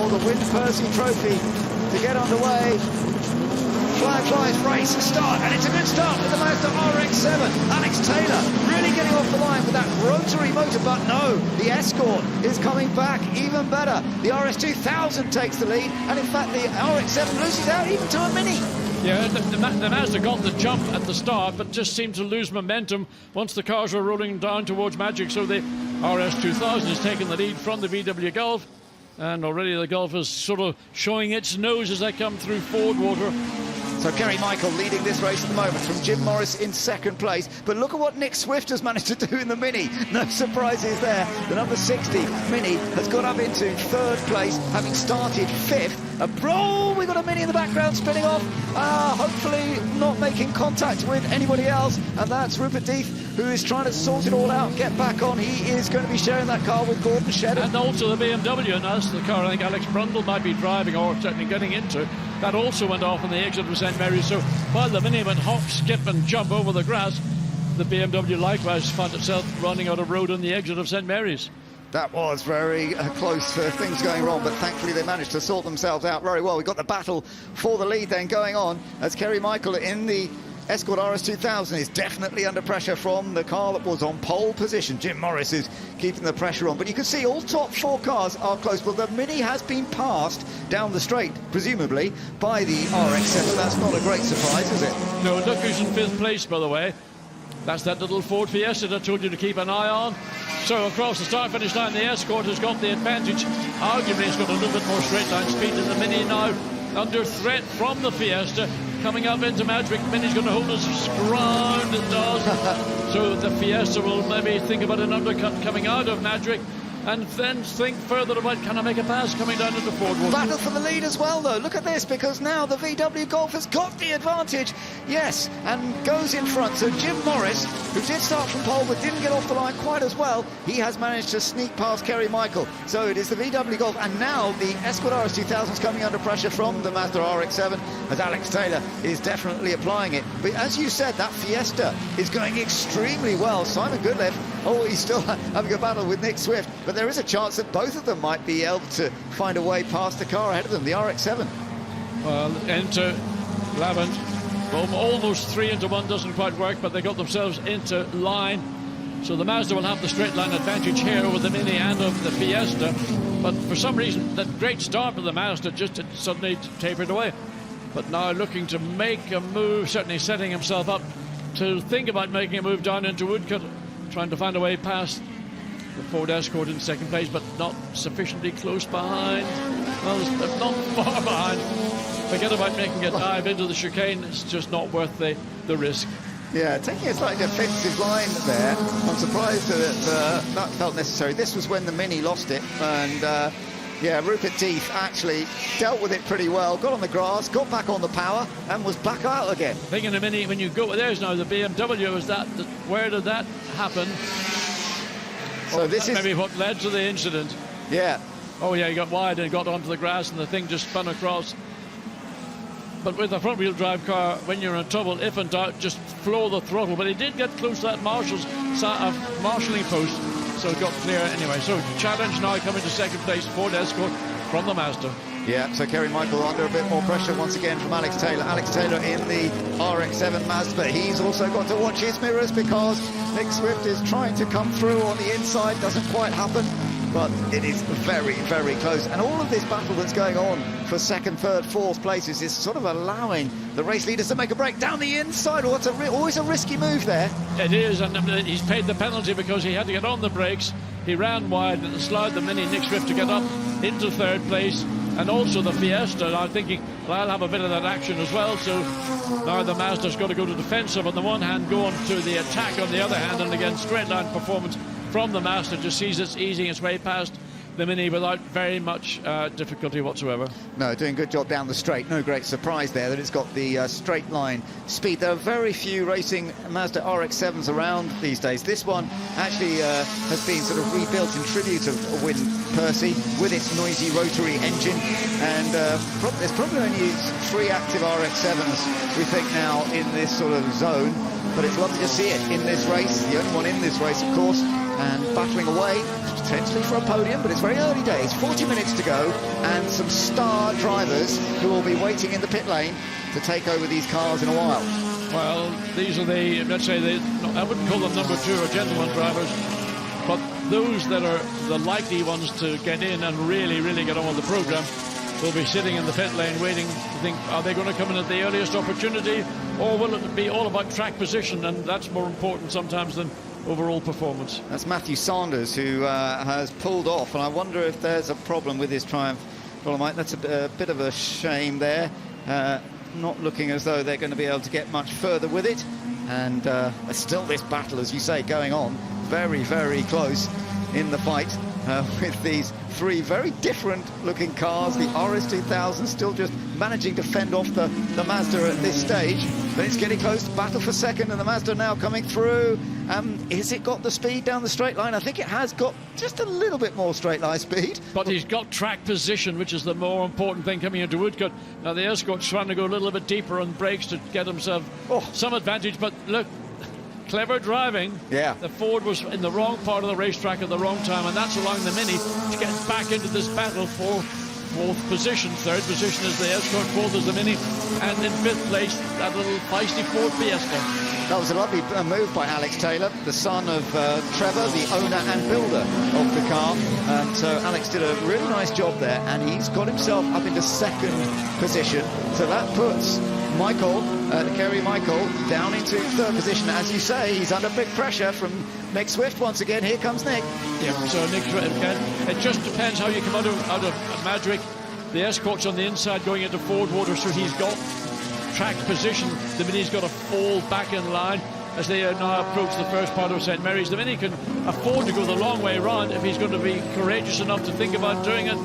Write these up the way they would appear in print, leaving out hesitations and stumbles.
the Win Percy Trophy to get underway. Flag flies, race, start, and it's a good start with the Mazda RX-7. Alex Taylor really getting off the line with that rotary motor, but no, the Escort is coming back even better. The RS2000 takes the lead, and in fact the RX-7 loses out even to a Mini. Yeah, the Mazda got the jump at the start, but just seemed to lose momentum once the cars were rolling down towards Magic, so the RS2000 has taken the lead from the VW Golf, and already the Golf is sort of showing its nose as they come through Ford water. So Kerry Michael leading this race at the moment from Jim Morris in second place. But look at what Nick Swift has managed to do in the Mini. No surprises there. The number 60 Mini has got up into third place, having started fifth. We've got a Mini in the background spinning off. Hopefully not making contact with anybody else. And that's Rupert Deeth, who is trying to sort it all out, get back on. He is going to be sharing that car with Gordon Shedden. And also the BMW, and that's the car I think Alex Brundle might be driving, or certainly getting into. That also went off on the exit of St Mary's. So while the Mini went hop, skip and jump over the grass, the BMW likewise found itself running out of road on the exit of St Mary's. That was very close for things going wrong, but thankfully they managed to sort themselves out very well. We've got the battle for the lead then going on as Kerry Michael in the Escort RS2000 is definitely under pressure from the car that was on pole position. Jim Morris is keeping the pressure on, but you can see all top four cars are close. But the Mini has been passed down the straight, presumably, by the RX-7. That's not a great surprise, is it? No, look who's in fifth place, by the way. That's that little Ford Fiesta that I told you to keep an eye on. So across the start-finish line, the Escort has got the advantage. Arguably, it's got a little bit more straight-line speed than the Mini now. Under threat from the Fiesta. Coming up into Madrid, Mini's going to hold his ground, it does. So the Fiesta will maybe think about an undercut coming out of Madrid, and then think further about, can I make a pass coming down into Ford? Battle for the lead as well, though. Look at this, because now the VW Golf has got the advantage. Yes, and goes in front. So Jim Morris, who did start from pole but didn't get off the line quite as well, he has managed to sneak past Kerry Michael. So it is the VW Golf, and now the Escort RS2000 is coming under pressure from the Mazda RX-7, as Alex Taylor is definitely applying it. But as you said, that Fiesta is going extremely well. Simon Goodlev, he's still having a battle with Nick Swift, but there is a chance that both of them might be able to find a way past the car ahead of them, the RX-7. Well, into Lavant. Well, almost 3 into 1 doesn't quite work, but they got themselves into line. So the Mazda will have the straight line advantage here over the Mini and of the Fiesta. But for some reason, that great start for the Mazda just suddenly tapered away. But now looking to make a move, certainly setting himself up to think about making a move down into Woodcote, trying to find a way past the Ford Escort in second place, but not sufficiently close behind. Well, not far behind. Forget about making a dive into the chicane. It's just not worth the risk. Yeah, taking a slightly defensive line there. I'm surprised that that felt necessary. This was when the Mini lost it, and yeah, Rupert Deeth actually dealt with it pretty well, got on the grass, got back on the power, and was back out again. I think in a Mini, when you go, there's now the BMW, where did that happen? So this is maybe what led to the incident. Yeah. Oh yeah, he got wide and got onto the grass, and the thing just spun across. But with a front-wheel drive car, when you're in trouble, if in doubt, just floor the throttle. But he did get close to that marshalling post, so it got clear anyway. So challenge now coming to second place, Ford Escort from the Mazda. Yeah, so Kerry Michael under a bit more pressure once again from Alex Taylor. Alex Taylor in the RX-7 Mazda, but he's also got to watch his mirrors because Nick Swift is trying to come through on the inside. Doesn't quite happen, but it is very, very close. And all of this battle that's going on for second, third, fourth places is sort of allowing the race leaders to make a break down the inside. Oh, it's always a risky move there. It is, and he's paid the penalty because he had to get on the brakes. He ran wide and allowed the Mini Nick Swift to get up into third place. And also the Fiesta, I'm thinking, well, I'll have a bit of that action as well. So now the Mazda's got to go to defensive on the one hand, go on to the attack on the other hand, and again, straight line performance from the Mazda just sees it's easing its way past the Mini without very much difficulty whatsoever. No, doing a good job down the straight. No great surprise there that it's got the straight line speed. There are very few racing Mazda RX-7s around these days. This one actually has been sort of rebuilt in tribute of Win Percy with its noisy rotary engine. And there's probably only 3 active RX-7s, we think, now in this sort of zone. But it's lovely to see it in this race, the only one in this race, of course. and battling away, potentially for a podium, but it's very early days. 40 minutes to go, and some star drivers who will be waiting in the pit lane to take over these cars in a while. Well, these are the, let's say, I wouldn't call them number 2 or gentleman drivers, but those that are the likely ones to get in and really, really get on with the programme will be sitting in the pit lane waiting to think, are they going to come in at the earliest opportunity, or will it be all about track position, and that's more important sometimes than overall performance. That's Matthew Sanders, who has pulled off, and I wonder if there's a problem with his Triumph Dolomite. That's a bit of a shame there. Not looking as though they're going to be able to get much further with it, and there's still this battle, as you say, going on. Very, very close in the fight with these 3 very different looking cars. The RS2000 still just managing to fend off the Mazda at this stage, but it's getting close. Battle for second, and the Mazda now coming through. Has it got the speed down the straight line? I think it has got just a little bit more straight line speed. But he's got track position, which is the more important thing coming into Woodcote. Now the Escort's trying to go a little bit deeper on brakes to get himself some advantage, but look, clever driving. Yeah. The Ford was in the wrong part of the racetrack at the wrong time, and that's allowing the Mini to get back into this battle for 4th position. 3rd position is the Escort, 4th is the Mini, and in 5th place, that little feisty Ford Fiesta. That was a lovely move by Alex Taylor, the son of Trevor, the owner and builder of the car. So Alex did a really nice job there, and he's got himself up into 2nd position. So that puts Michael, Kerry Michael, down into 3rd position. As you say, he's under big pressure from Nick Swift once again. Here comes Nick. Yeah, so Nick Swift again. It just depends how you come out of Madrick. The Escort's on the inside going into Ford water, so he's got track position. The Mini's got to fall back in line as they now approach the first part of St Mary's. The Mini can afford to go the long way round if he's going to be courageous enough to think about doing it.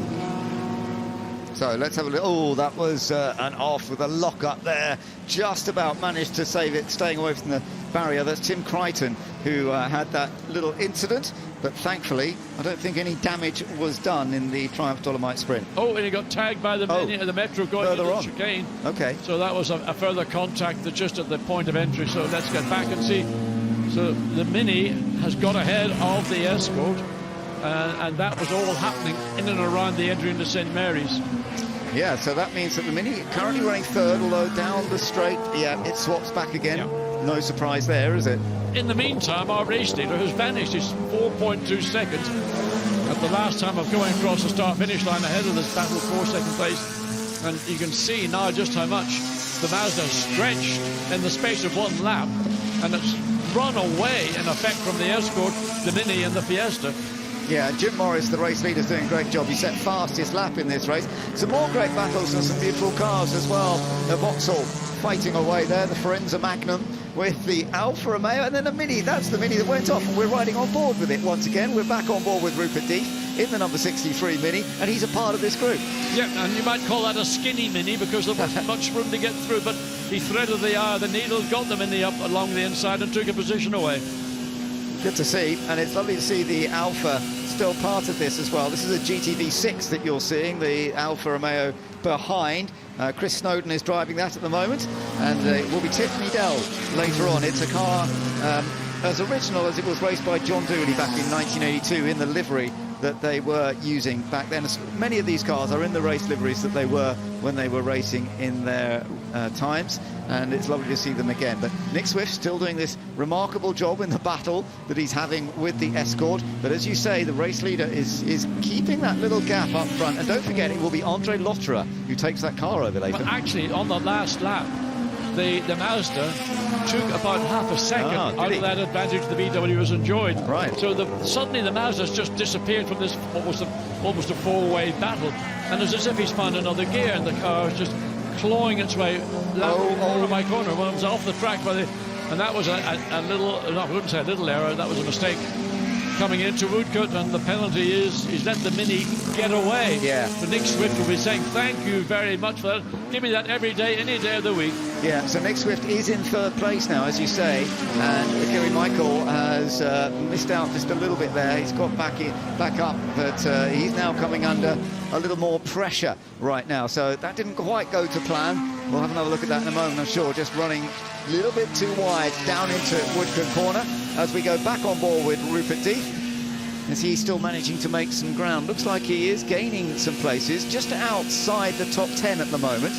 So let's have a look. Oh, that was an off with a lock up there. Just about managed to save it, staying away from the barrier. That's Tim Crichton, who had that little incident. But thankfully, I don't think any damage was done in the Triumph Dolomite Sprint. Oh, and he got tagged by the Mini, the Metro going into the chicane. Okay. So that was a further contact just at the point of entry. So let's get back and see. So the Mini has got ahead of the Escort. And that was all happening in and around the entry into St Mary's. Yeah, so that means that the Mini currently running 3rd, although down the straight, it swaps back again. Yeah. No surprise there, is it? In the meantime, our race leader has vanished. He's 4.2 seconds at the last time of going across the start-finish line ahead of this battle for 2nd place. And you can see now just how much the Mazda stretched in the space of 1 lap, and it's run away, in effect, from the Escort, the Mini and the Fiesta. Yeah, Jim Morris, the race leader, is doing a great job. He set fastest lap in this race. Some more great battles and some beautiful cars as well. The Vauxhall fighting away there, the Forenza Magnum with the Alfa Romeo, and then a Mini. That's the Mini that went off, and we're riding on board with it once again. We're back on board with Rupert Deeth in the number 63 Mini, and he's a part of this group. Yeah, and you might call that a skinny Mini because there wasn't much room to get through, but he threaded the eye of the needle, got the Mini up along the inside and took a position away. Good to see, and it's lovely to see the Alfa still part of this as well. This is a GTV6 that you're seeing, the Alfa Romeo behind. Chris Snowden is driving that at the moment, and it will be Tiffany Dell later on. It's a car as original as it was raced by John Dooley back in 1982 in the livery that they were using back then. Many of these cars are in the race liveries that they were when they were racing in their times, and it's lovely to see them again. But Nick Swift still doing this remarkable job in the battle that he's having with the Escort. But as you say, the race leader is keeping that little gap up front, and don't forget it will be André Lotterer who takes that car over later. But actually, on the last lap, the Mazda took about half a second out of that advantage the VW has enjoyed. Right. So suddenly the Mazda's just disappeared from this almost a four-way battle, and it's as if he's found another gear, and the car is just clawing its way corner by corner. Well, it was off the track and that was a little, I wouldn't say a little error, that was a mistake coming into Woodcote, and the penalty is he's let the Mini get away. Yeah. So Nick Swift will be saying thank you very much for that. Give me that every day, any day of the week. Yeah, so Nick Swift is in 3rd place now, as you say, and Gary Michael has missed out just a little bit there. He's got back up, but he's now coming under a little more pressure right now. So that didn't quite go to plan. We'll have another look at that in a moment, I'm sure. Just running a little bit too wide down into Woodcote Corner as we go back on board with Rupert Deeth. Is he still managing to make some ground? Looks like he is gaining some places, just outside the top 10 at the moment.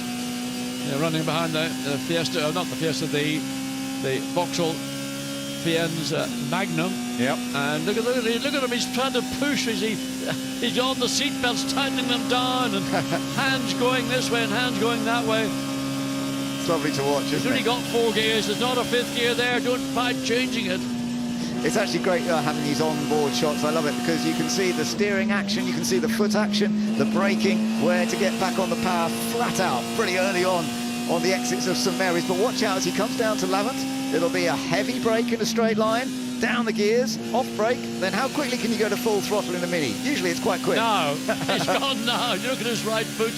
They're running behind the Fiesta, not the Fiesta, the Vauxhall Fiennes Magnum. Yep. And look at him, he's trying to push, he's on the seat belts, tightening them down, and hands going this way and hands going that way. It's lovely to watch, isn't it? He's only got 4 gears, there's not a 5th gear there, don't mind changing it. It's actually great having these on-board shots. I love it because you can see the steering action, you can see the foot action, the braking, where to get back on the power flat out pretty early on the exits of St Mary's. But watch out as he comes down to Lavant. It'll be a heavy brake in a straight line, down the gears, off brake. Then how quickly can you go to full throttle in a Mini? Usually it's quite quick. No, he's gone now. Look at his right foot.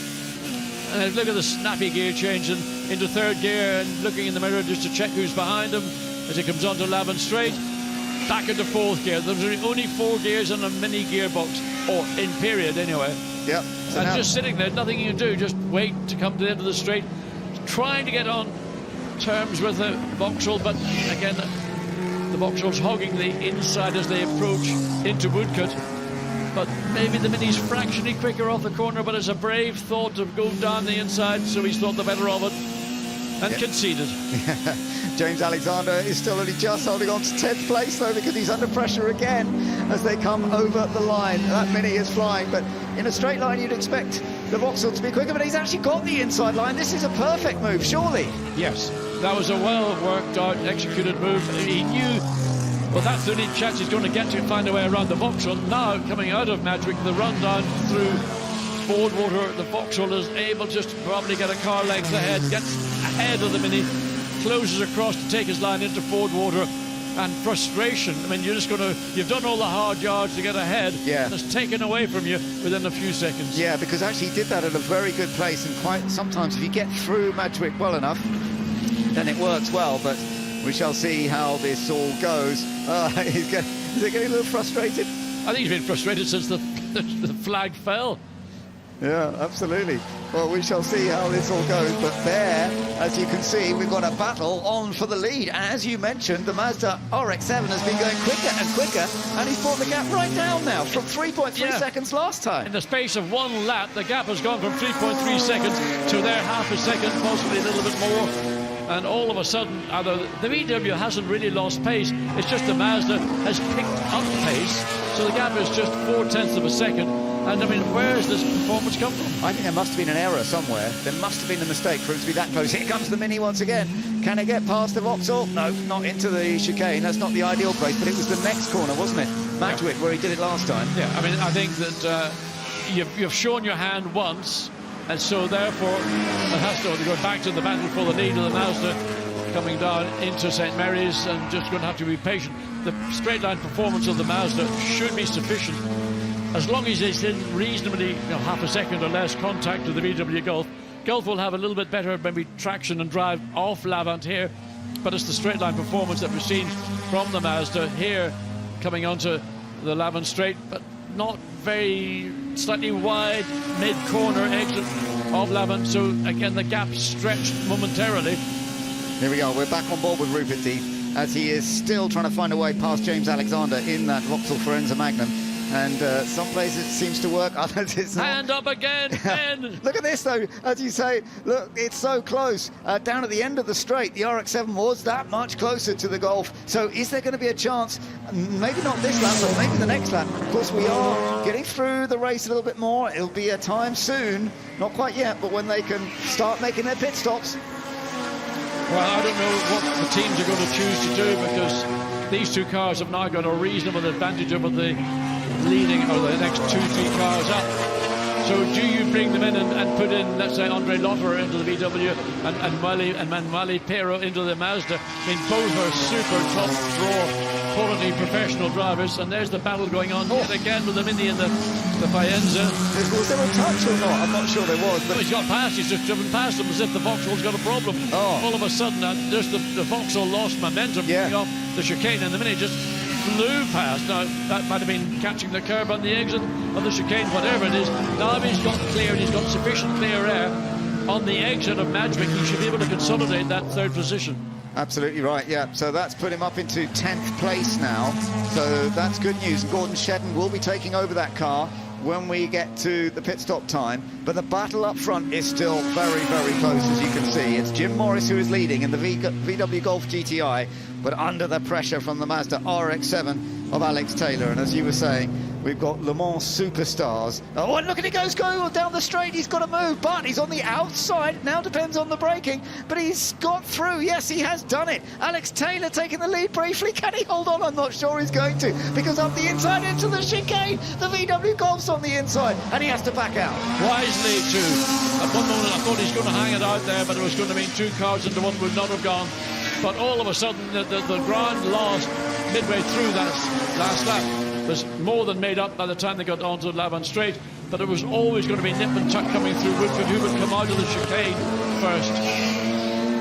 And look at the snappy gear change into 3rd gear and looking in the mirror just to check who's behind him as he comes onto Lavant Straight. Back into 4th gear. There's only 4 gears in a mini gearbox, or in period anyway. Yep. So and just sitting there, nothing you can do, just wait to come to the end of the straight, trying to get on terms with the Vauxhall, but again, the Vauxhall's hogging the inside as they approach into Woodcote. But maybe the Mini's fractionally quicker off the corner, but it's a brave thought to go down the inside, so he's thought the better of it and conceded. James Alexander is still only just holding on to 10th place though, because he's under pressure again as they come over the line. That Mini is flying, but in a straight line you'd expect the Vauxhall to be quicker, but he's actually got the inside line. This is a perfect move, surely. Yes, that was a well worked out, executed move. He knew, well, that's the only chance he's going to get to find a way around the Vauxhall. Now coming out of Madrick, the run down through Fordwater, the Vauxhall is able just to probably get a car length ahead, gets ahead of the Mini, closes across to take his line into Fordwater, and frustration. I mean, you've done all the hard yards to get ahead, and it's taken away from you within a few seconds. Yeah, because actually he did that at a very good place, and quite sometimes if you get through Madrick well enough, then it works well, but we shall see how this all goes. Is he getting a little frustrated? I think he's been frustrated since the flag fell. Yeah, absolutely. Well, we shall see how this all goes. But there, as you can see, we've got a battle on for the lead. As you mentioned, the Mazda RX-7 has been going quicker and quicker, and he's brought the gap right down now from 3.3 seconds last time. In the space of 1 lap, the gap has gone from 3.3 seconds to their half a second, possibly a little bit more. And all of a sudden, the VW hasn't really lost pace. It's just the Mazda has picked up pace. So the gap is just 0.4 of a second. And I mean, where has this performance come from? I think there must have been an error somewhere. There must have been a mistake for him to be that close. Here comes the Mini once again. Can it get past the Vauxhall? No, not into the chicane. That's not the ideal place, but it was the next corner, wasn't it? Madrick, where he did it last time. Yeah, I mean, I think that you've shown your hand once, and so therefore it has to go back to the battle for the lead of the Mazda coming down into St Mary's, and just going to have to be patient. The straight line performance of the Mazda should be sufficient. As long as it's in reasonably half a second or less contact with the VW Golf. Golf will have a little bit better maybe traction and drive off Lavant here, but it's the straight line performance that we've seen from the Mazda here coming onto the Lavant straight, but not very, slightly wide mid-corner exit of Lavant, so again the gap stretched momentarily. Here we go, we're back on board with Rupert Deep as he is still trying to find a way past James Alexander in that Vauxhall Firenze Magnum. And some places it seems to work, others it's not. Hand up again, Ben! Look at this though, as you say, look, it's so close. Down at the end of the straight, the RX-7 was that much closer to the Golf. So is there going to be a chance, maybe not this lap, but maybe the next lap? Of course, we are getting through the race a little bit more. It'll be a time soon, not quite yet, but when they can start making their pit stops. Well, I don't know what the teams are going to choose to do, because these two cars have now got a reasonable advantage over the leading or the next 2-3 cars up. So do you bring them in and put in, let's say, André Lotterer into the VW and Manuele Pero into the Mazda? I mean, both are super top draw quality professional drivers, and there's the battle going on yet again with the Mini and the Faenza. Was there a touch or not? I'm not sure there was. But he's got past, he's just driven past them as if the Vauxhall's got a problem. All of a sudden, just the Vauxhall lost momentum coming off the chicane, and the Mini just flew past. Now, that might have been catching the curb on the exit of the chicane, whatever it is. Now he's got clear, and he's got sufficient clear air on the exit of Madrick. He should be able to consolidate that third position. Absolutely right, yeah. So that's put him up into 10th place now. So that's good news. Gordon Shedden will be taking over that car when we get to the pit stop time. But the battle up front is still very, very close, as you can see. It's Jim Morris who is leading in the VW Golf GTI, but under the pressure from the Mazda RX-7 of Alex Taylor. And as you were saying, we've got Le Mans superstars. Oh, and look at it goes going down the straight. He's got to move, but he's on the outside. Now depends on the braking, but he's got through. Yes, he has done it. Alex Taylor taking the lead briefly. Can he hold on? I'm not sure he's going to, because up the inside into the chicane, the VW Golf's on the inside, and he has to back out. Wisely too. At one moment I thought he's going to hang it out there, but it was going to mean 2 cars into one would not have gone. But all of a sudden the ground lost midway through that last lap was more than made up by the time they got onto Lavan Straight, but it was always going to be nip and tuck coming through Woodford, who would come out of the chicane first.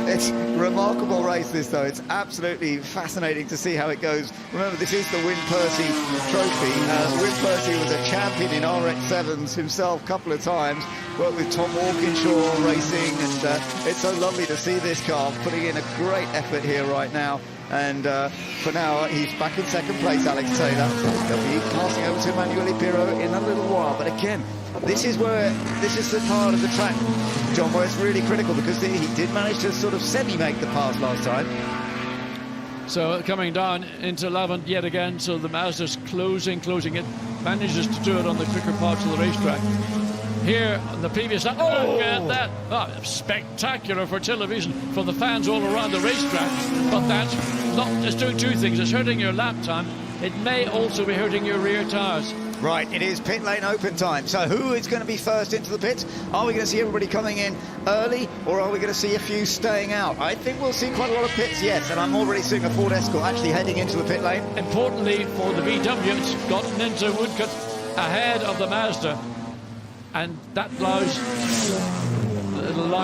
It's a remarkable race, this, though. It's absolutely fascinating to see how it goes. Remember, this is the Win Percy Trophy. Win Percy was a champion in RX-7s himself a couple of times, worked with Tom Walkinshaw Racing, and it's so lovely to see this car putting in a great effort here right now. And for now, he's back in 2nd place, Alex Taylor. He'll be passing over to Emanuele Pirro in a little while. But again, this is the part of the track, John, where it's really critical, because he did manage to sort of semi-make the pass last time. So coming down into Lavant yet again, so the Mazda's closing it, manages to do it on the quicker parts of the racetrack. Here on the previous lap, look at that. Oh, spectacular for television, for the fans all around the racetrack. But that's not just doing 2 things. It's hurting your lap time. It may also be hurting your rear tyres. Right, it is pit lane open time. So who is going to be first into the pits? Are we going to see everybody coming in early, or are we going to see a few staying out? I think we'll see quite a lot of pits, yes, and I'm already seeing a Ford Escort actually heading into the pit lane. Importantly for the VW, it's gotten into Woodcote ahead of the Mazda, and that allows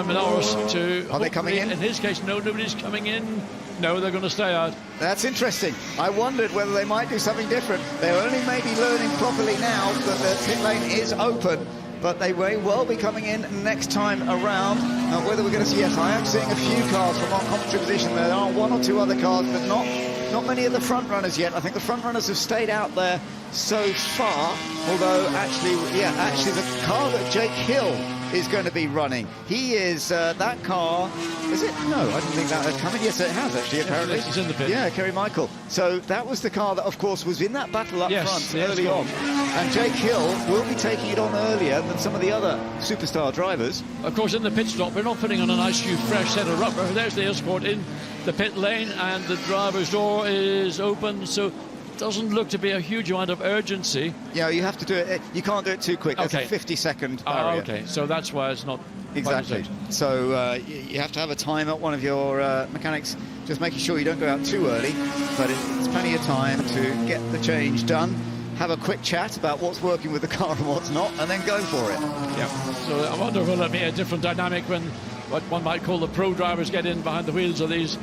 Norris to... Are they coming in? In his case, no, nobody's coming in. No, they're going to stay out. That's interesting. I wondered whether they might do something different. They're only maybe learning properly now that the pit lane is open, but they may well be coming in next time around. Whether we're going to see... Yes, I am seeing a few cars from our commentary position. There are 1 or 2 other cars, but not many of the front runners yet. I think the front runners have stayed out there so far, although actually the car that Jake Hill is going to be running, he is that car, is it? No, I didn't think that had come in. Yes, it has actually, apparently. Yes, it's in the pit. Yeah, Kerry Michael. So that was the car that, of course, was in that battle up front early on. And Jake Hill will be taking it on earlier than some of the other superstar drivers. Of course, in the pit stop, we're not putting on a nice new fresh set of rubber. There's the Escort in the pit lane, and the driver's door is open, so it doesn't look to be a huge amount of urgency. Yeah, you have to do it. You can't do it too quick. There's a 50-second barrier. Okay, so that's why it's not... Exactly. So you have to have a time at one of your mechanics, just making sure you don't go out too early, but it's plenty of time to get the change done, have a quick chat about what's working with the car and what's not, and then go for it. Yeah. So I wonder will it be a different dynamic when what one might call the pro drivers get in behind the wheels of these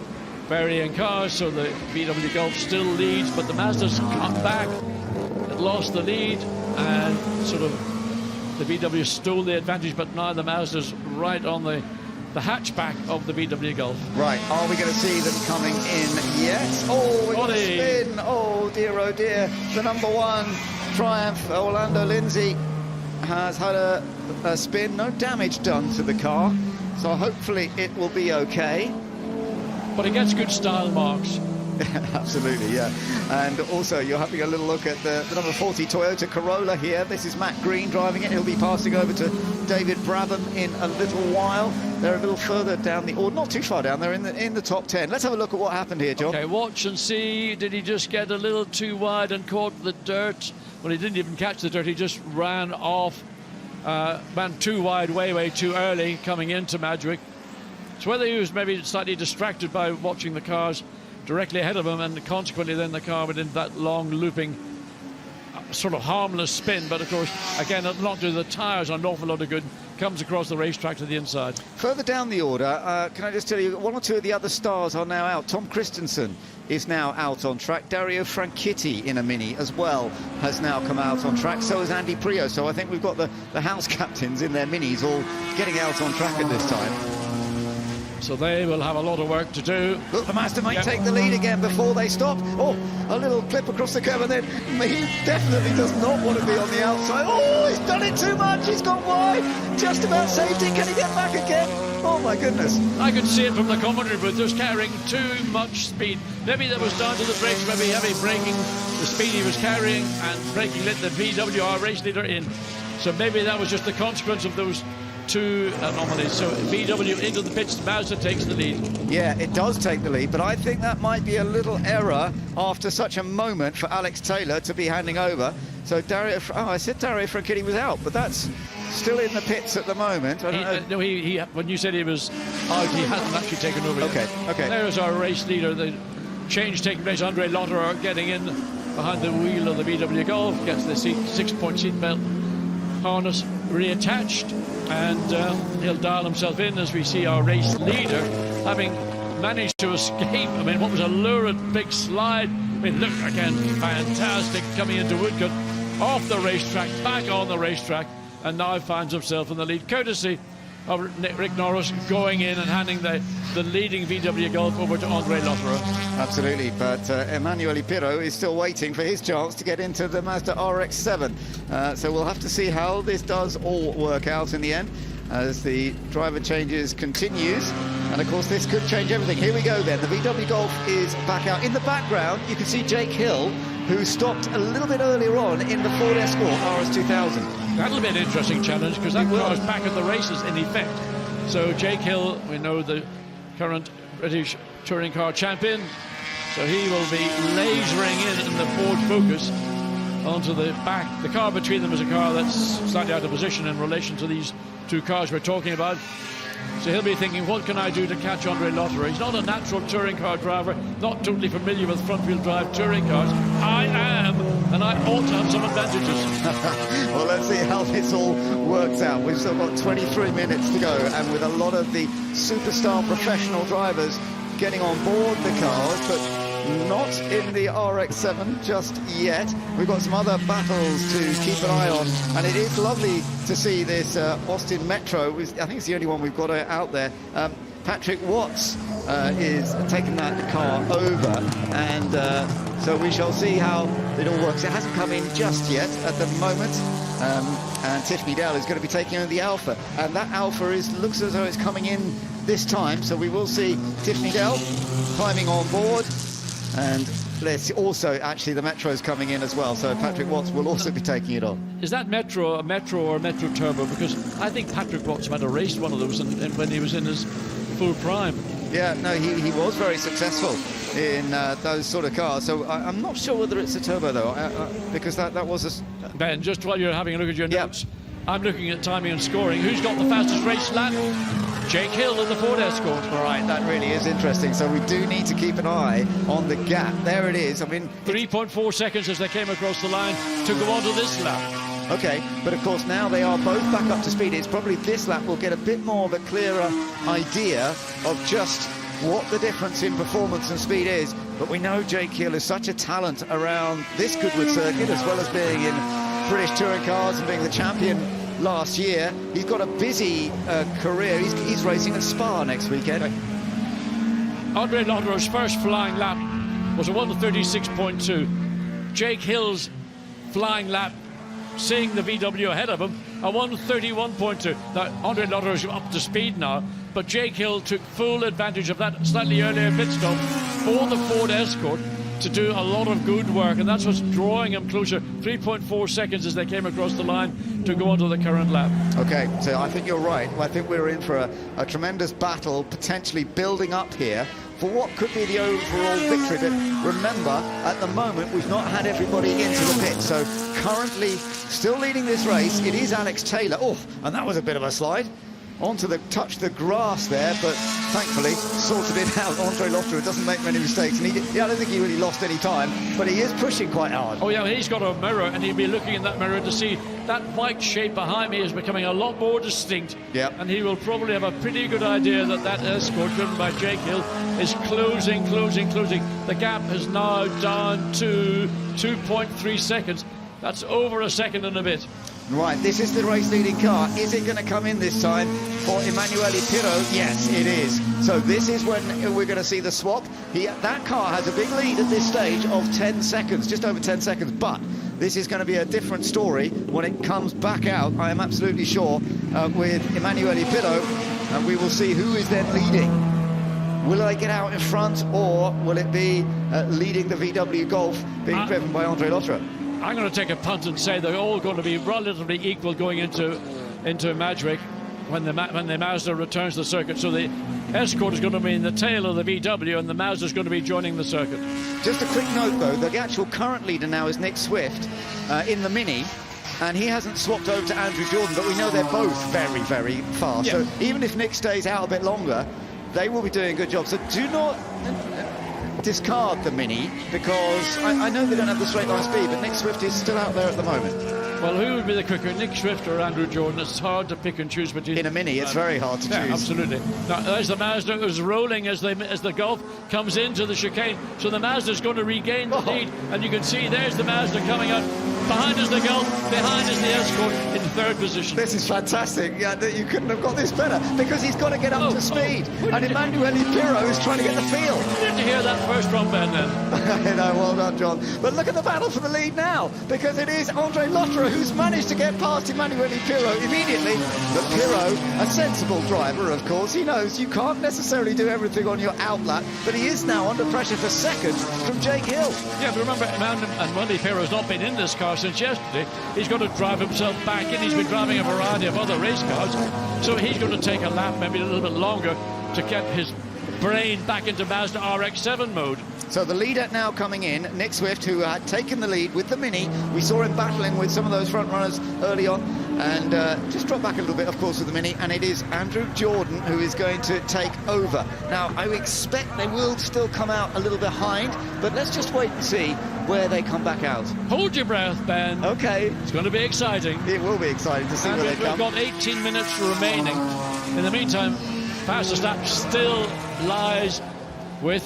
varying cars. So the VW Golf still leads, but the Mazda's come back. It lost the lead, and sort of the VW stole the advantage, but now the Mazda's right on the hatchback of the VW Golf. Right, are we going to see them coming in yet? Oh, we got a spin. Oh dear, the number 1 Triumph, Orlando Lindsay, has had a spin. No damage done to the car, so hopefully it will be okay. But it gets good style marks. Absolutely, yeah. And also, you're having a little look at the number 40 Toyota Corolla here. This is Matt Green driving it. He'll be passing over to David Brabham in a little while. They're a little further down the... or not too far down. They're in the top 10. Let's have a look at what happened here, John. Okay, watch and see. Did he just get a little too wide and caught the dirt? Well, he didn't even catch the dirt. He just ran off. Ran too wide, way too early coming into Madgwick. So whether he was maybe slightly distracted by watching the cars directly ahead of him, and consequently then the car went into that long looping sort of harmless spin, but of course again it'll not do the tyres an awful lot of good, comes across the racetrack to the inside. Further down the order, can I just tell you, 1 or 2 of the other stars are now out. Tom Christensen is now out on track. Dario Franchitti in a Mini as well has now come out on track. So has Andy Prio. So I think we've got the house captains in their Minis all getting out on track at this time. So they will have a lot of work to do. Look, the Mazda might take the lead again before they stop. Oh, a little clip across the curve, and then he definitely does not want to be on the outside. Oh, he's done it too much. He's gone wide. Just about saved it. Can he get back again? Oh, my goodness. I could see it from the commentary booth, just carrying too much speed. Maybe that was down to the brakes, maybe heavy braking, the speed he was carrying, and braking let the VWR race leader in. So maybe that was just the consequence of those two anomalies. So VW into the pits, Mazda takes the lead. Yeah, it does take the lead, but I think that might be a little error after such a moment for Alex Taylor to be handing over. So Dario, I said Dario Franchitti was out, but that's still in the pits at the moment. I don't know. No, he when you said he was out, he hadn't actually taken over yet. Okay. There's our race leader. The change taking place. André Lotterer getting in behind the wheel of the VW Golf, gets the 6-point seatbelt harness reattached, and he'll dial himself in as we see our race leader having managed to escape. I mean, what was a lurid big slide. I mean, look again, fantastic coming into Woodcote, off the racetrack, back on the racetrack, and now finds himself in the lead, courtesy of Rick Norris going in and handing the leading VW Golf over to André Lotterer. Absolutely, but Emanuele Pirro is still waiting for his chance to get into the Mazda RX-7. So we'll have to see how this does all work out in the end as the driver changes continues. And of course, this could change everything. Here we go then. The VW Golf is back out. In the background, you can see Jake Hill, who stopped a little bit earlier on in the Ford Escort RS2000. That'll be an interesting challenge, because that car is back at the races in effect. So Jake Hill, we know the current British touring car champion, so he will be lasering in the Ford Focus onto the back. The car between them is a car that's slightly out of position in relation to these two cars we're talking about. So he'll be thinking, what can I do to catch André Lotterer? He's not a natural touring car driver, not totally familiar with front-wheel drive touring cars. I am, and I ought to have some advantages. Well, let's see how this all works out. We've still got 23 minutes to go, and with a lot of the superstar professional drivers getting on board the cars, but not in the RX-7 just yet. We've got some other battles to keep an eye on, and it is lovely to see this Austin Metro. I think it's the only one we've got out there. Patrick Watts is taking that car over, and so we shall see how it all works. It hasn't come in just yet at the moment, and Tiffany Dell is going to be taking on the Alpha, and that Alpha looks as though it's coming in this time, so we will see Tiffany Dell climbing on board. And let's also, actually, the Metro's coming in as well, so Patrick Watts will also be taking it on. Is that Metro a Metro or a Metro Turbo? Because I think Patrick Watts might have raced one of those when he was in his full prime. Yeah, no, he was very successful in those sort of cars, so I'm not sure whether it's a turbo, though, because that was a... Ben, just while you're having a look at your notes, I'm looking at timing and scoring. Who's got the fastest race lap? Jake Hill in the Ford Escort. All right, that really is interesting. So we do need to keep an eye on the gap. There it is. I mean, 3.4 seconds as they came across the line to go on to this lap. Okay, but of course now they are both back up to speed. It's probably this lap we'll get a bit more of a clearer idea of just what the difference in performance and speed is. But we know Jake Hill is such a talent around this Goodwood circuit, as well as being in British touring cars and being the champion last year. He's got a busy career. He's racing at Spa next weekend. André Lotterer's first flying lap was a 1:36.2. Jake Hill's flying lap, seeing the VW ahead of him, a 1:31.2. Now, André Lotterer's up to speed now, but Jake Hill took full advantage of that slightly earlier pit stop for the Ford Escort to do a lot of good work, and that's what's drawing him closer. 3.4 seconds as they came across the line to go onto the current lap. Okay, so I think you're right. I think we're in for a tremendous battle, potentially building up here for what could be the overall victory. But remember, at the moment, we've not had everybody into the pit. So currently, still leading this race, it is Alex Taylor. Oh, and that was a bit of a slide. Onto the the grass there, but thankfully sorted it out. André Lotterer doesn't make many mistakes, and I don't think he really lost any time, but he is pushing quite hard. Oh yeah, he's got a mirror, and he'll be looking in that mirror to see that white shape behind me is becoming a lot more distinct. Yeah. And he will probably have a pretty good idea that Escort, driven by Jake Hill, is closing. The gap is now down to 2.3 seconds. That's over a second and a bit. Right, this is the race-leading car. Is it going to come in this time for Emanuele Pirro? Yes, it is. So this is when we're going to see the swap. That car has a big lead at this stage of 10 seconds, just over 10 seconds, but this is going to be a different story when it comes back out, I am absolutely sure, with Emanuele Pirro, and we will see who is then leading. Will they get out in front, or will it be leading the VW Golf being driven by André Lotterer? I'm going to take a punt and say they're all going to be relatively equal going into Madrid when the Mazda returns to the circuit. So the Escort is going to be in the tail of the VW, and the Mazda is going to be joining the circuit. Just a quick note, though, the actual current leader now is Nick Swift in the Mini, and he hasn't swapped over to Andrew Jordan, but we know they're both very, very fast. Yeah. So even if Nick stays out a bit longer, they will be doing a good job. So do not discard the Mini, because I know they don't have the straight line speed, but Nick Swift is still out there at the moment. Well, who would be the quicker, Nick Swift or Andrew Jordan? It's hard to pick and choose between. In a Mini, it's very hard to choose. Absolutely. Now, there's the Mazda who's rolling as the Golf comes into the chicane. So the Mazda's going to regain the lead, and you can see there's the Mazda coming out. Behind is the Golf, behind is the Escort in third position. This is fantastic. Yeah, you couldn't have got this better, because he's got to get up to speed. And Emanuele Pirro is trying to get the feel. Didn't you hear that first from Ben then? No, well done, John. But look at the battle for the lead now, because it is André Lotterer who's managed to get past Emanuele Pirro immediately. But Pirro, a sensible driver, of course, he knows you can't necessarily do everything on your outlap, but he is now under pressure for second from Jake Hill. Yeah, but remember, Emanuele Pirro's not been in this car since yesterday. He's got to drive himself back in. He's been driving a variety of other race cars, so he's going to take a lap, maybe a little bit longer, to get his brain back into Mazda RX-7 mode. So the leader now coming in, Nick Swift, who had taken the lead with the Mini. We saw him battling with some of those front runners early on, and just dropped back a little bit, of course, with the Mini, and it is Andrew Jordan who is going to take over. Now, I expect they will still come out a little behind, but let's just wait and see where they come back out. Hold your breath, Ben. Okay. It's going to be exciting. It will be exciting to see where they come. We've got 18 minutes remaining. In the meantime, Verstappen still lies with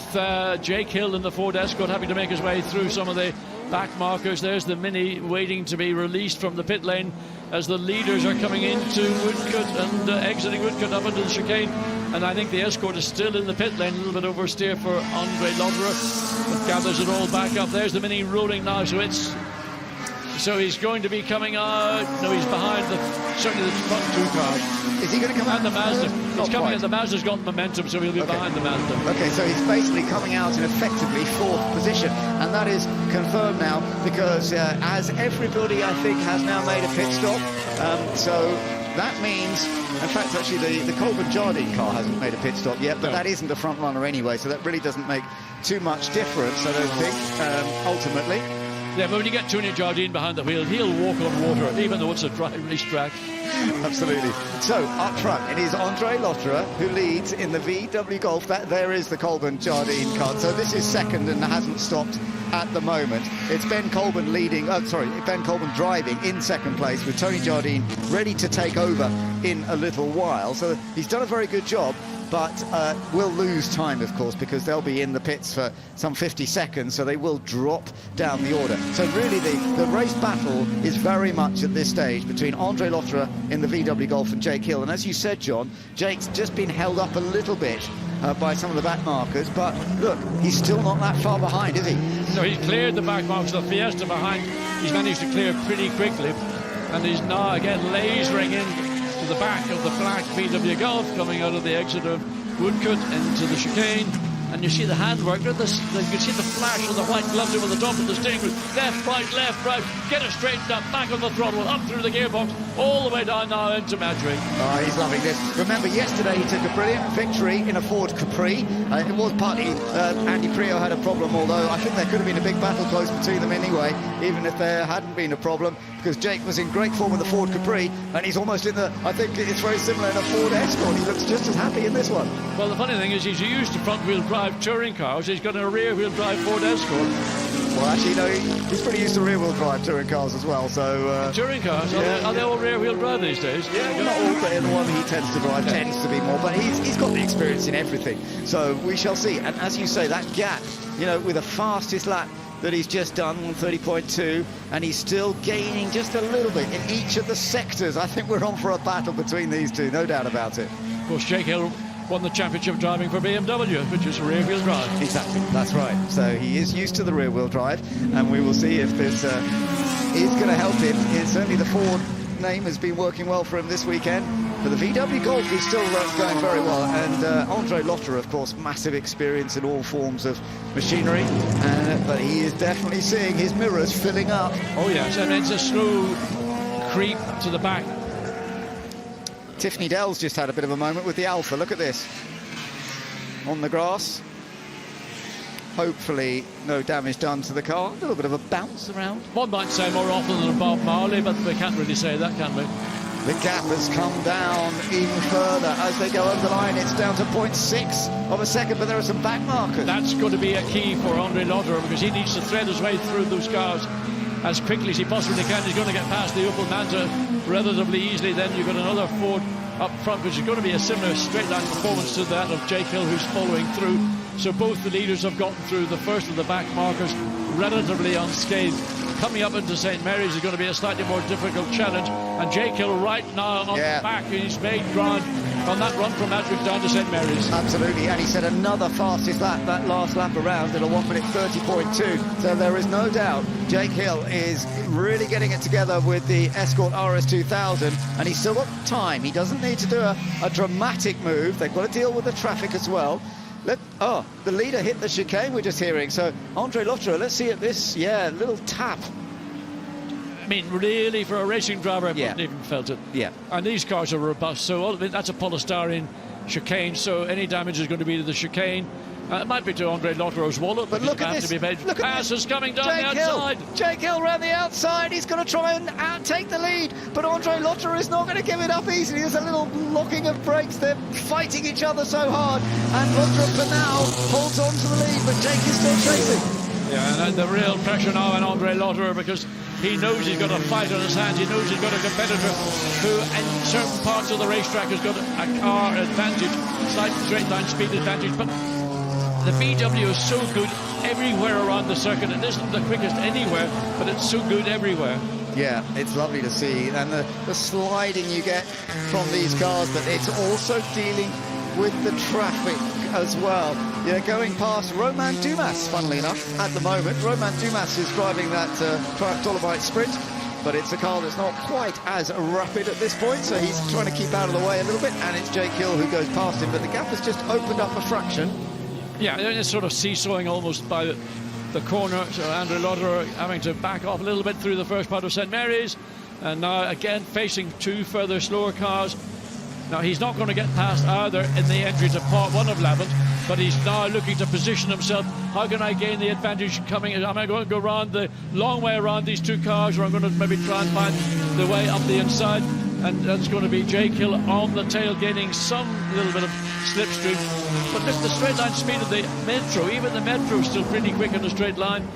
Jake Hill in the Ford Escort, having to make his way through some of the back markers. There's the Mini waiting to be released from the pit lane as the leaders are coming into Woodcote and exiting Woodcote up into the chicane. And I think the Escort is still in the pit lane, a little bit oversteer for André Lotterer, but gathers it all back up. There's the Mini rolling now, so he's going to be coming out. No, he's behind certainly the front two cars. Is he going to come out? And the Mazda. He's coming in. The Mazda's got momentum, so he'll be behind the Mazda. Okay, so he's basically coming out in effectively fourth position, and that is confirmed now, because as everybody, I think, has now made a pit stop. So that means, in fact, actually, the Colburn Jardine car hasn't made a pit stop yet, but that isn't a front runner anyway, so that really doesn't make too much difference, I don't think, ultimately. Yeah, but when you get Tony Jardine behind the wheel, he'll walk on water, even though it's a dry racetrack. Absolutely. So, up front, it is André Lotterer who leads in the VW Golf. There is the Colburn Jardine car. So this is second and hasn't stopped at the moment. It's Ben Colburn Ben Colburn driving in second place, with Tony Jardine ready to take over in a little while. So he's done a very good job, but will lose time, of course, because they'll be in the pits for some 50 seconds, so they will drop down the order. So really the race battle is very much at this stage between André Lotterer in the VW Golf and Jake Hill. And as you said, John, Jake's just been held up a little bit by some of the back markers, but look, he's still not that far behind, is he? No, he's cleared the back markers. The Fiesta behind, he's managed to clear pretty quickly, and he's now again lasering in to the back of the black VW Golf coming out of the exit of Woodcote into the chicane. And you see the handwork, you can see the flash of the white gloves over the top of the steering wheel. Left, right, get it straightened up, back on the throttle, up through the gearbox, all the way down now into Madrid. Oh, he's loving this. Remember, yesterday he took a brilliant victory in a Ford Capri. It was partly Andy Prio had a problem, although I think there could have been a big battle close between them anyway, even if there hadn't been a problem, because Jake was in great form with the Ford Capri, and he's almost in I think it's very similar in a Ford Escort. He looks just as happy in this one. Well, the funny thing is he's used to front-wheel drive touring cars. He's got a rear-wheel drive Ford Escort. Well, actually, no, he's pretty used to rear-wheel drive touring cars as well, so... touring cars? Are they all rear-wheel drive these days? Yeah, well, not all, but the one he tends to drive tends to be more, but he's got the experience in everything, so we shall see. And as you say, that gap, with the fastest lap that he's just done, 130.2, and he's still gaining just a little bit in each of the sectors. I think we're on for a battle between these two, no doubt about it. Of course, Jake Hill won the championship driving for BMW, which is rear-wheel drive. Exactly, that's right. So he is used to the rear-wheel drive, and we will see if this is going to help him. Certainly the Ford name has been working well for him this weekend, but the VW Golf is still going very well. And André Lotterer, of course, massive experience in all forms of machinery, but he is definitely seeing his mirrors filling up. Oh yes, and it's a slow creep to the back. Tiffany Dell's just had a bit of a moment with the Alpha. Look at this. On the grass. Hopefully no damage done to the car. A little bit of a bounce around. One might say more often than Bob Marley, but we can't really say that, can we? The gap has come down even further as they go over the line. It's down to 0.6 of a second, but there are some back markers. That's going to be a key for André Lotterer, because he needs to thread his way through those cars as quickly as he possibly can. He's going to get past the Opel Manta relatively easily. Then you've got another Ford up front, which is going to be a similar straight line performance to that of Jake Hill, who's following through. So both the leaders have gotten through the first of the back markers relatively unscathed. Coming up into St Mary's is going to be a slightly more difficult challenge, and Jake Hill right now on the back. He's made ground on that run from Adric down to St Mary's. Absolutely, and he said another fastest lap, that last lap around, at a 1 minute 30.2. So there is no doubt Jake Hill is really getting it together with the Escort RS2000, and he's still got time. He doesn't need to do a dramatic move. They've got to deal with the traffic as well. The leader hit the chicane, we're just hearing. So André Lotterer, let's see at this, little tap. I mean, really, for a racing driver, I haven't even felt it. Yeah. And these cars are robust, so that's a polystyrene chicane, so any damage is going to be to the chicane. It might be to André Lotterer's wallet, but look at this. Look at this. Coming down the outside. Jake Hill around the outside. He's going to try and take the lead, but André Lotterer is not going to give it up easily. There's a little locking of brakes. They're fighting each other so hard, and Lotterer for now holds on to the lead, but Jake is still chasing. Yeah, and the real pressure now on André Lotterer, because he knows he's got a fight on his hands. He knows he's got a competitor who, in certain parts of the racetrack, has got a car advantage, slight straight line speed advantage, but the VW is so good everywhere around the circuit. It isn't the quickest anywhere, but it's so good everywhere. Yeah, it's lovely to see, and the sliding you get from these cars, but it's also dealing with the traffic as well. Yeah, going past Romain Dumas, funnily enough, at the moment. Romain Dumas is driving that Triumph Dolomite Sprint, but it's a car that's not quite as rapid at this point, so he's trying to keep out of the way a little bit, and it's Jake Hill who goes past him, but the gap has just opened up a fraction. Yeah, it's sort of seesawing almost by the corner, so André Lotterer having to back off a little bit through the first part of St Mary's, and now again facing two further slower cars. Now he's not going to get past either in the entry to part one of Lavant, but he's now looking to position himself. How can I gain the advantage coming? Am I going to go around the long way around these two cars, or I'm going to maybe try and find the way up the inside? And that's going to be Jake Hill on the tail, gaining some little bit of slipstream. But look, the straight line speed of the Metro, even the Metro is still pretty quick in a straight line.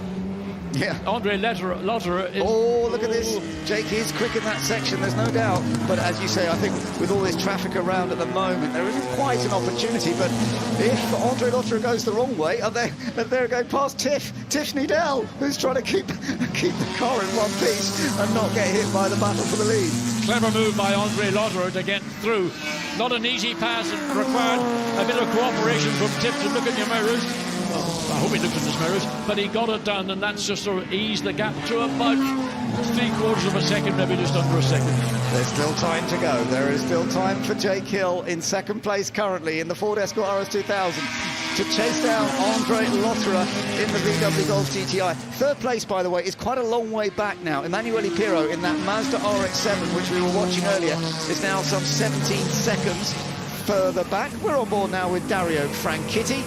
Yeah. André Lotterer is... Oh, look at this. Jake is quick in that section, there's no doubt. But as you say, I think with all this traffic around at the moment, there isn't quite an opportunity. But if André Lotterer goes the wrong way, they're going past Tiffany Dell, who's trying to keep the car in one piece and not get hit by the battle for the lead. Clever move by André Lotterer to get through. Not an easy pass. It required a bit of cooperation from Tiff to look in your mirrors. Well, I hope he looked in his mirrors, but he got it done, and that's just sort of eased the gap to about 3/4 of a second, maybe just under a second. There's still time to go. There is still time for Jake Hill in second place currently in the Ford Escort RS2000 to chase down André Lotterer in the VW Golf GTI. Third place, by the way, is quite a long way back now. Emanuele Pirro in that Mazda RX-7, which we were watching earlier, is now some 17 seconds further back. We're on board now with Dario Franchitti,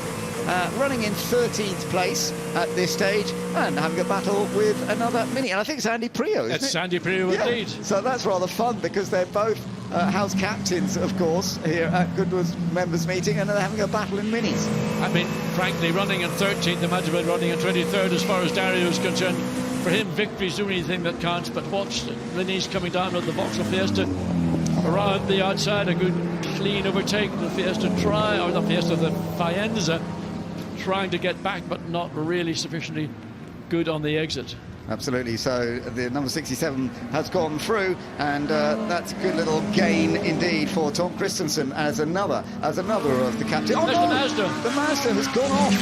running in 13th place at this stage, and having a battle with another Mini. And I think it's Andy Prio, isn't it? It's Andy Prio indeed. So that's rather fun, because they're both house captains, of course, here at Goodwood's members meeting, and they're having a battle in Minis. I mean, frankly, running in 13th, imagine running in 23rd as far as Dario is concerned. For him, victory's the only thing that counts, but watch Minis coming down with the Vauxhall Fiesta around the outside. A good clean overtake. The Fiesta the Faenza trying to get back, but not really sufficiently good on the exit. Absolutely. So the number 67 has gone through, and that's a good little gain indeed for Tom Christensen as another of the captain. Oh, There's no, the Mazda. The Mazda has gone off.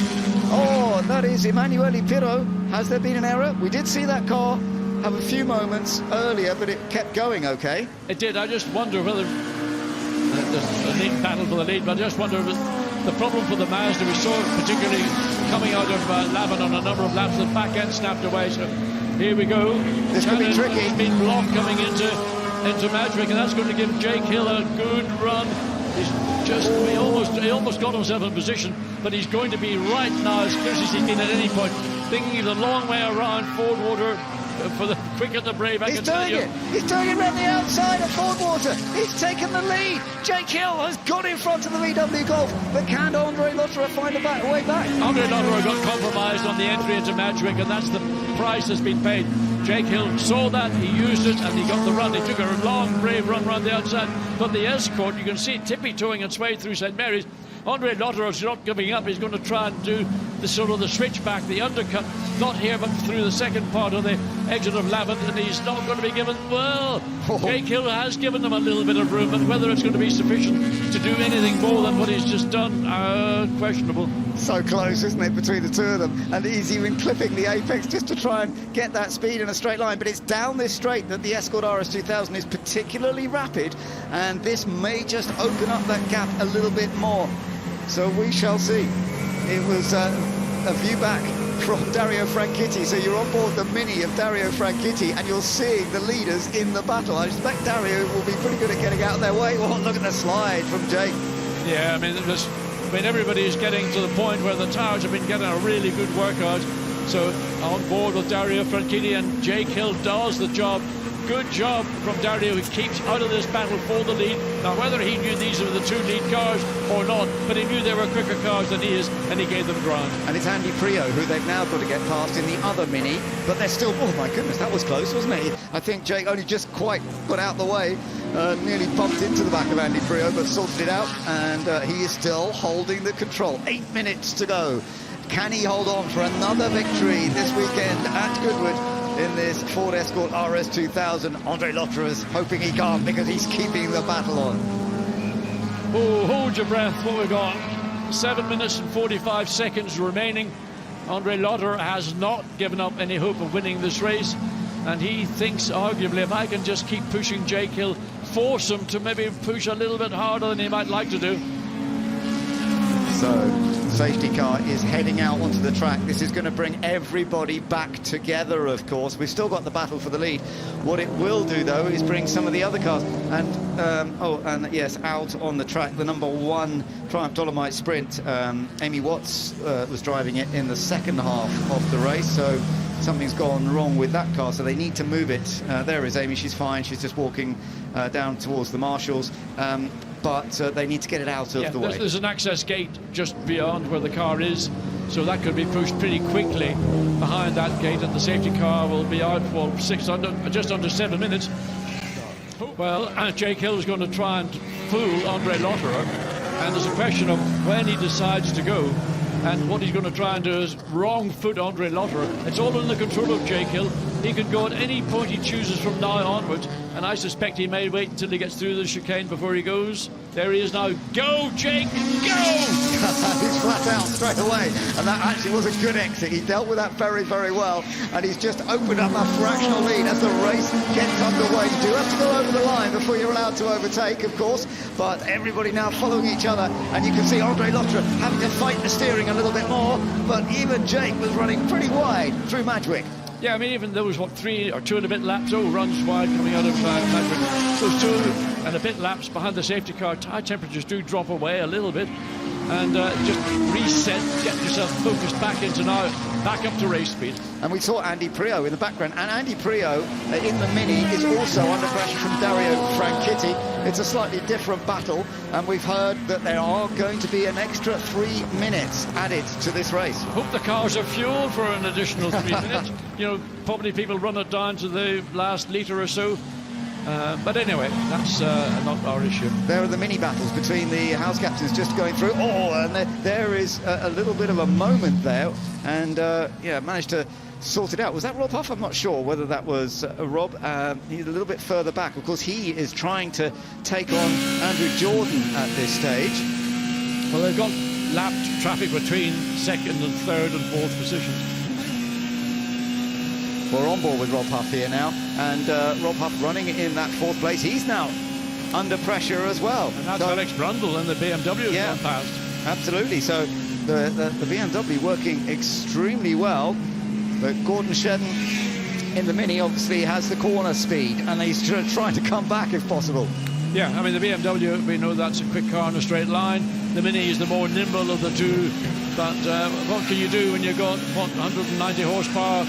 Oh, that is Emanuele Pirro. Has there been an error? We did see that car have a few moments earlier, but it kept going okay. It did. I just wonder whether there's a lead battle for the lead, but I just wonder if the problem for the Mazda, we saw it particularly coming out of Lavin on a number of laps, the back end snapped away. So here we go. This could be tricky. He's been blocked coming into Madrick, and that's going to give Jake Hill a good run. He almost got himself in position, but he's going to be right now as close as he's been at any point, thinking the long way around Ford Water for the quick and the brave. He's doing it. He's doing it around the outside of Ford Water. He's taken the lead. Jake Hill has got in front of the VW Golf, but can André Lotterer find a way back? André Lotterer got compromised on the entry into Madrick, and that's the price that's been paid. Jake Hill saw that, he used it, and he got the run. He took a long, brave run around the outside. But the Escort, you can see it tippy-toeing its way through St Mary's. André Lotterer's not giving up. He's going to try and do the sort of the switchback, the undercut, not here but through the second part of the exit of Lavin, and he's not going to be given, well, Jake Hill has given them a little bit of room, but whether it's going to be sufficient to do anything more than what he's just done, questionable. So close, isn't it, between the two of them? And he's even clipping the apex just to try and get that speed in a straight line. But it's down this straight that the Escort RS2000 is particularly rapid, and this may just open up that gap a little bit more. So we shall see. It was a view back from Dario Franchitti. So you're on board the Mini of Dario Franchitti, and you're seeing the leaders in the battle. I expect Dario will be pretty good at getting out of their way. Oh, look at the slide from Jake. Yeah, I mean, everybody is getting to the point where the tires have been getting a really good workout. So on board with Dario Franchitti, and Jake Hill does the job. Good job from Dario, who keeps out of this battle for the lead. Now, whether he knew these were the two lead cars or not, but he knew they were quicker cars than he is, and he gave them ground. And it's Andy Prio, who they've now got to get past in the other Mini, but they're still, oh my goodness, that was close, wasn't it? I think Jake only just quite got out the way, nearly bumped into the back of Andy Prio, but sorted it out, and he is still holding the control. 8 minutes to go. Can he hold on for another victory this weekend at Goodwood in this Ford Escort RS2000? André Lotterer's hoping he can't, because he's keeping the battle on. Oh, hold your breath. What we got? 7 minutes and 45 seconds remaining. André Lotterer has not given up any hope of winning this race, and he thinks, arguably, if I can just keep pushing Jake Hill, force him to maybe push a little bit harder than he might like to do. So safety car is heading out onto the track. This is going to bring everybody back together, of course. We've still got the battle for the lead. What it will do, though, is bring some of the other cars. And, yes, out on the track, the number 1 Triumph Dolomite Sprint. Amy Watts was driving it in the second half of the race, so something's gone wrong with that car, so they need to move it. There is Amy, she's fine. She's just walking down towards the marshals. But they need to get it out of the way. There's an access gate just beyond where the car is, so that could be pushed pretty quickly behind that gate, and the safety car will be out for just under 7 minutes. Well, Jake Hill is going to try and fool André Lotterer, and there's a question of when he decides to go, and what he's going to try and do is wrong foot André Lotterer. It's all in the control of Jake Hill. He can go at any point he chooses from now onwards, and I suspect he may wait until he gets through the chicane before he goes. There he is now. Go, Jake, go! He's flat out straight away, and that actually was a good exit. He dealt with that very, very well, and he's just opened up a fractional lead as the race gets underway. You do have to go over the line before you're allowed to overtake, of course, but everybody now following each other, and you can see André Lotterer having to fight the steering a little bit more, but even Jake was running pretty wide through Madrick. Yeah, I mean, even those, 3 or 2 and a bit laps, runs wide coming out of Madrick. Those 2 and a bit laps behind the safety car, tire temperatures do drop away a little bit, and just reset, get yourself focused back into now, back up to race speed. And we saw Andy Prio in the background, and Andy Prio in the Mini is also under pressure from Dario Franchitti. It's a slightly different battle, and we've heard that there are going to be an extra 3 minutes added to this race. Hope the cars are fueled for an additional 3 minutes. You know, probably people run it down to the last litre or so. But anyway, that's not our issue. There are the mini battles between the house captains just going through. Oh, and there is a little bit of a moment there, and yeah, managed to sorted out. Was that Rob Huff? I'm not sure whether that was Rob. He's a little bit further back. Of course, he is trying to take on Andrew Jordan at this stage. Well, they've got lapped traffic between second and third and fourth positions. We're on board with Rob Huff here now, and Rob Huff running in that fourth place. He's now under pressure as well. And that's Alex Brundle and the BMW has gone past. Absolutely. So the BMW working extremely well, but Gordon Shedden in the Mini obviously has the corner speed, and he's trying to come back if possible. Yeah, I mean, the BMW, we know that's a quick car in a straight line. The Mini is the more nimble of the two, but what can you do when you've got 190 horsepower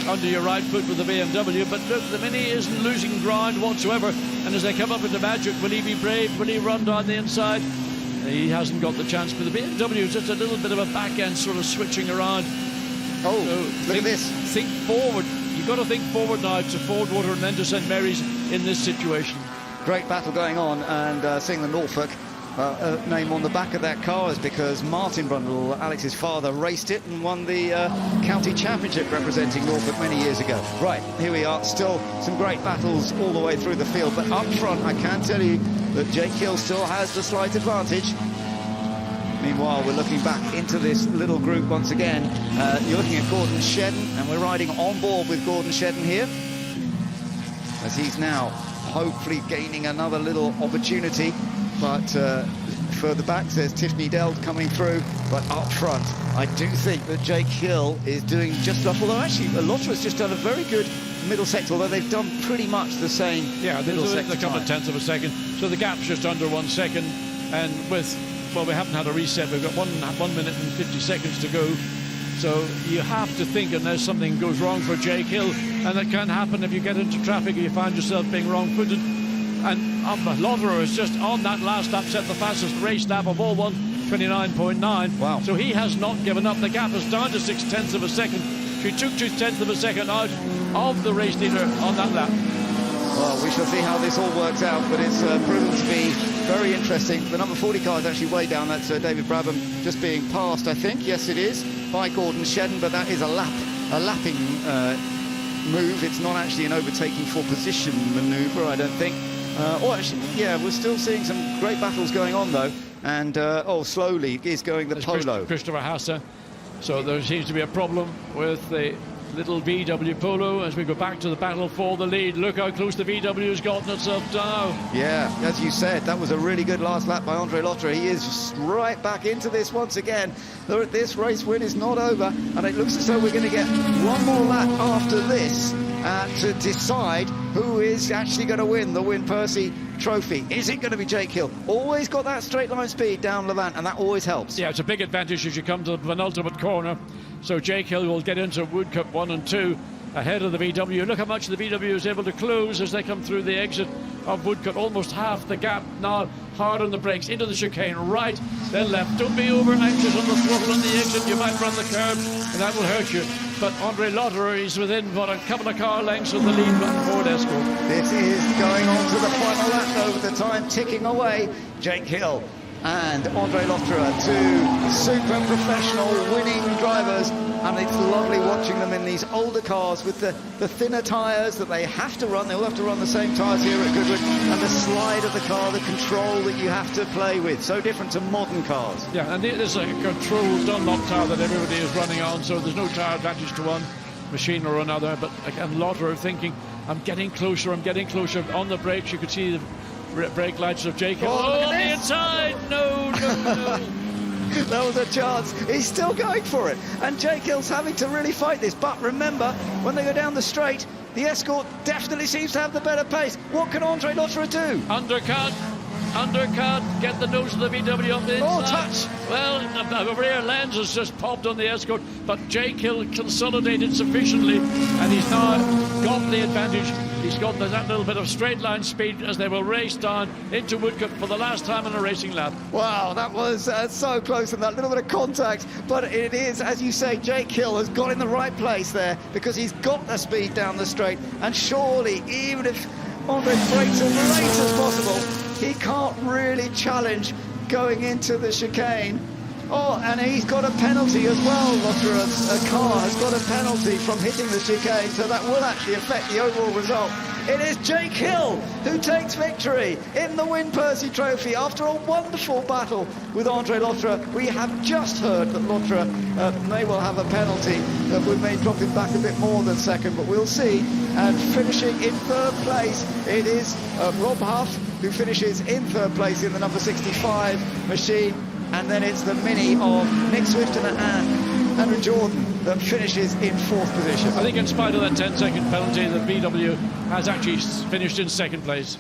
under your right foot with the BMW? But look, the Mini isn't losing ground whatsoever, and as they come up into Magic, will he be brave? Will he run down the inside? He hasn't got the chance, but the BMW is just a little bit of a back end sort of switching around. Oh, so look at this. Think forward. You've got to think forward now to Fordwater and then to St Mary's in this situation. Great battle going on, and seeing the Norfolk name on the back of that car is because Martin Brundle, Alex's father, raced it and won the county championship representing Norfolk many years ago. Right, here we are, still some great battles all the way through the field, but up front I can tell you that Jake Hill still has the slight advantage. Meanwhile, we're looking back into this little group once again. You're looking at Gordon Shedden, and we're riding on board with Gordon Shedden here, as he's now hopefully gaining another little opportunity. But further back, there's Tiffany Dell coming through. But up front, I do think that Jake Hill is doing just enough. Although actually, Lotterer's just done a very good middle sector, although they've done pretty much the same. Yeah, middle sector, a couple of tenths of a second. So the gap's just under 1 second. And with, well, we haven't had a reset. We've got 1 minute and 50 seconds to go. So you have to think, unless something goes wrong for Jake Hill, and it can happen if you get into traffic or you find yourself being wrong-footed. And Lotterer is just on that last lap, set the fastest race lap of all, 1:29.9. Wow. So he has not given up. The gap is down to 0.6 of a second. She took 0.2 of a second out of the race leader on that lap. Well, we shall see how this all works out, but it's proven to be very interesting. The number 40 car is actually way down. That's David Brabham just being passed, I think. Yes, it is, by Gordon Shedden, but that is a lapping move. It's not actually an overtaking for position manoeuvre, I don't think. Or actually, yeah, we're still seeing some great battles going on, though. And, slowly is going the Polo. Christopher Hasse. So there seems to be a problem with the little VW Polo as we go back to the battle for the lead. Look how close the VW has gotten itself down. Yeah, as you said, that was a really good last lap by André Lotterer. He is right back into this once again. This race win is not over, and it looks as though we're going to get one more lap after this to decide who is actually going to win the Win Percy Trophy. Is it going to be Jake Hill? Always got that straight line speed down Levant, and that always helps. Yeah, it's a big advantage as you come to the penultimate corner. So Jake Hill will get into Wood Cup 1 and 2 ahead of the VW. Look how much the VW is able to close as they come through the exit of Wood Cup. Almost half the gap now. Hard on the brakes, into the chicane, right, then left. Don't be over anxious on the throttle on the exit. You might run the curb, and that will hurt you. But André Lotterer is within, a couple of car lengths of the lead Ford Escort. This is going on to the final lap, though, with the time ticking away. Jake Hill and André Lotterer, two super professional winning drivers, and it's lovely watching them in these older cars with the thinner tyres that they have to run. They all have to run the same tyres here at Goodwood, and the slide of the car, the control that you have to play with, so different to modern cars. Yeah, and there's a controlled Dunlop tyre that everybody is running on, so there's no tyre advantage to one machine or another. But again, Lotterer thinking, I'm getting closer on the brakes. You could see the brake lights of Jake Hill. Oh, on the inside! No. That was a chance. He's still going for it, and Jake Hill's having to really fight this. But remember, when they go down the straight, the Escort definitely seems to have the better pace. What can André Lotterer do? Undercut, get the nose of the VW on the inside. Oh, touch! Well, the rear lens has just popped on the Escort, but Jake Hill consolidated sufficiently, and he's now got the advantage. He's got that little bit of straight line speed as they will race down into Wood Cup for the last time in a racing lap. Wow, that was so close, and that little bit of contact. But it is, as you say, Jake Hill has got in the right place there because he's got the speed down the straight. And surely, even if André brakes as late as possible, he can't really challenge going into the chicane. Oh, and he's got a penalty as well. Lotterer's car has got a penalty from hitting the chicane, so that will actually affect the overall result. It is Jake Hill who takes victory in the Win Percy Trophy after a wonderful battle with André Lotterer. We have just heard that Lotterer may well have a penalty that we may drop him back a bit more than second, but we'll see. And finishing in third place, it is Rob Huff who finishes in third place in the number 65 machine. And then it's the Mini of Nick Swift and Andrew Jordan that finishes in fourth position. I think in spite of that 10-second penalty, the VW has actually finished in second place.